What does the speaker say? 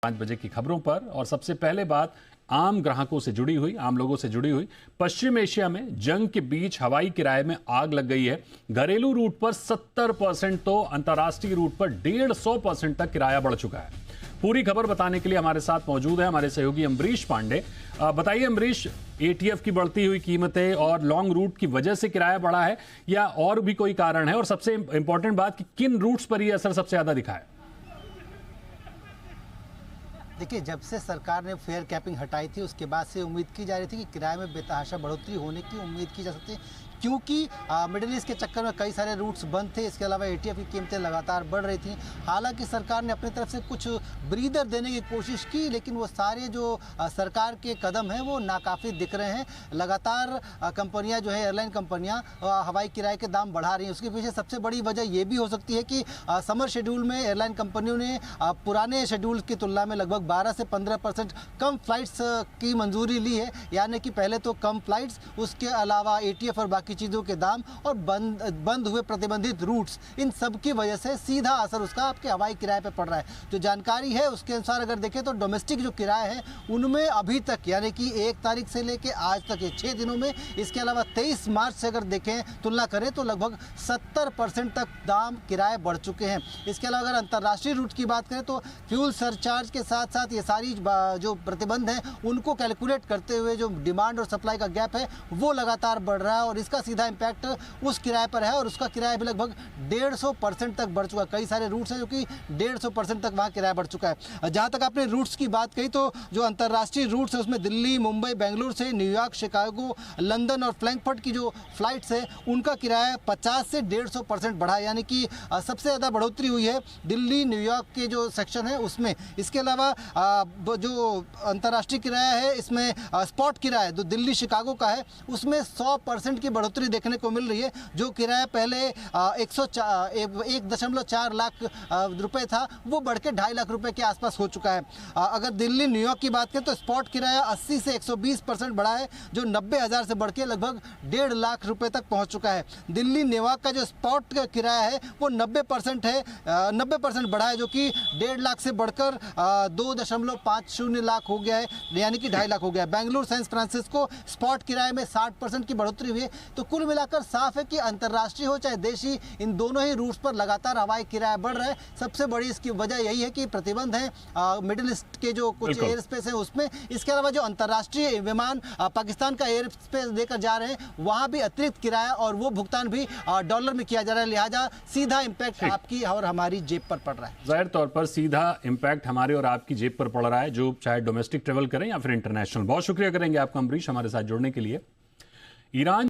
5 बजे की खबरों पर। और सबसे पहले बात आम ग्राहकों से जुड़ी हुई, आम लोगों से जुड़ी हुई। पश्चिम एशिया में जंग के बीच हवाई किराए में आग लग गई है। घरेलू रूट पर 70% तो अंतर्राष्ट्रीय रूट पर 150% तक किराया बढ़ चुका है। पूरी खबर बताने के लिए हमारे साथ मौजूद है हमारे सहयोगी अमरीश पांडे। बताइए अमरीश, एटीएफ की बढ़ती हुई कीमतें और लॉन्ग रूट की वजह से किराया बढ़ा है या और भी कोई कारण है? और सबसे इंपॉर्टेंट बात कि किन रूट्स पर यह असर सबसे ज्यादा दिखा है? देखिए, जब से सरकार ने फेयर कैपिंग हटाई थी उसके बाद से उम्मीद की जा रही थी कि किराए में बेतहाशा बढ़ोतरी होने की उम्मीद की जा सकती है, क्योंकि मिडिल ईस्ट के चक्कर में कई सारे रूट्स बंद थे। इसके अलावा एटीएफ की कीमतें लगातार बढ़ रही थी। हालांकि सरकार ने अपनी तरफ से कुछ ब्रीदर देने की कोशिश की, लेकिन वो सारे जो सरकार के कदम हैं वो नाकाफ़ी दिख रहे हैं। लगातार कंपनियां जो है, एयरलाइन कंपनियां हवाई किराए के दाम बढ़ा रही हैं। उसके पीछे सबसे बड़ी वजह ये भी हो सकती है कि समर शेड्यूल में एयरलाइन कंपनियों ने पुराने शेड्यूल की तुलना में लगभग 12 से 15% कम फ्लाइट्स की मंजूरी ली है। यानी कि पहले तो कम फ्लाइट्स, उसके अलावा एटीएफ और बाकी चीज़ों के दाम और बंद हुए प्रतिबंधित रूट्स, इन सब की वजह से सीधा असर उसका आपके हवाई किराए पे पड़ रहा है। जो जानकारी है उसके अनुसार अगर देखें तो डोमेस्टिक जो किराए हैं उनमें अभी तक, यानी कि 1 तारीख से लेकर आज तक ये 6 दिनों में, इसके अलावा 23 मार्च से अगर देखें तुलना करें तो लगभग 70% तक दाम किराए बढ़ चुके हैं। इसके अलावा अगर अंतर्राष्ट्रीय रूट की बात करें तो फ्यूल सरचार्ज के साथ साथ ये सारी जो प्रतिबंध हैं उनको कैलकुलेट करते हुए जो डिमांड और सप्लाई का गैप है वो लगातार बढ़ रहा है और इसका सीधा इम्पैक्ट उस किराए पर है। और उसका किराया भी लगभग 150% तक बढ़ चुका है। कई सारे रूट्स हैं जो कि 150% तक वहाँ किराया बढ़ चुका है। जहाँ तक आपने रूट्स की बात कही तो जो अंतर्राष्ट्रीय रूट्स है उसमें दिल्ली, मुंबई, बेंगलुरु से न्यूयॉर्क, शिकागो, लंदन और फ्रैंकफर्ट की जो फ्लाइट्स है उनका किराया 50 से 150% बढ़ा है। यानी कि सबसे ज़्यादा बढ़ोतरी हुई है दिल्ली, न्यूयॉर्क के जो सेक्शन है उसमें। इसके अलावा जो अंतर्राष्ट्रीय किराया है इसमें स्पॉट किराया जो दिल्ली शिकागो का है उसमें 100% की बढ़ोतरी देखने को मिल रही है। जो किराया पहले 1.4 लाख रुपए था वो बढ़ के 2.5 लाख रुपए के आसपास हो चुका है। अगर दिल्ली न्यूयॉर्क की बात करें तो स्पॉट किराया 80 से 120% बढ़ा है, जो 90,000 से बढ़ के लगभग 1.5 लाख रुपए तक पहुंच चुका है। दिल्ली न्यूयॉर्क का जो स्पॉट का किराया है वो 90% है, 90% बढ़ा है, जो कि 1.5 लाख से बढ़कर 2.50 लाख हो गया है, यानी कि 2.5 लाख हो गया है। बेंगलुरु सैन फ्रांसिस्को स्पॉट किराए में 60% की बढ़ोतरी हुई है। तो कुल मिलाकर साफ है कि अंतर्राष्ट्रीय हो चाहे देशी, इन दोनों ही रूट्स पर लगातार हवाई किराया बढ़ रहा है। सबसे बड़ी इसकी वजह यही है कि प्रतिबंध है मिडिल ईस्ट के जो कुछ एयर स्पेस है उसमें। इसके अलावा जो अंतर्राष्ट्रीय विमान पाकिस्तान का एयर स्पेस लेकर जा रहे हैं वहां भी अतिरिक्त किराया और वो भुगतान भी डॉलर में किया जा रहा है। लिहाजा सीधा इम्पैक्ट आपकी और हमारी जेब पर पड़ रहा है। जाहिर तौर पर सीधा इम्पैक्ट हमारे और आपकी जेब पर पड़ रहा है, जो चाहे डोमेस्टिक ट्रेवल करें या फिर इंटरनेशनल। बहुत शुक्रिया करेंगे आपका अमरीश हमारे साथ जुड़ने के लिए। ईरान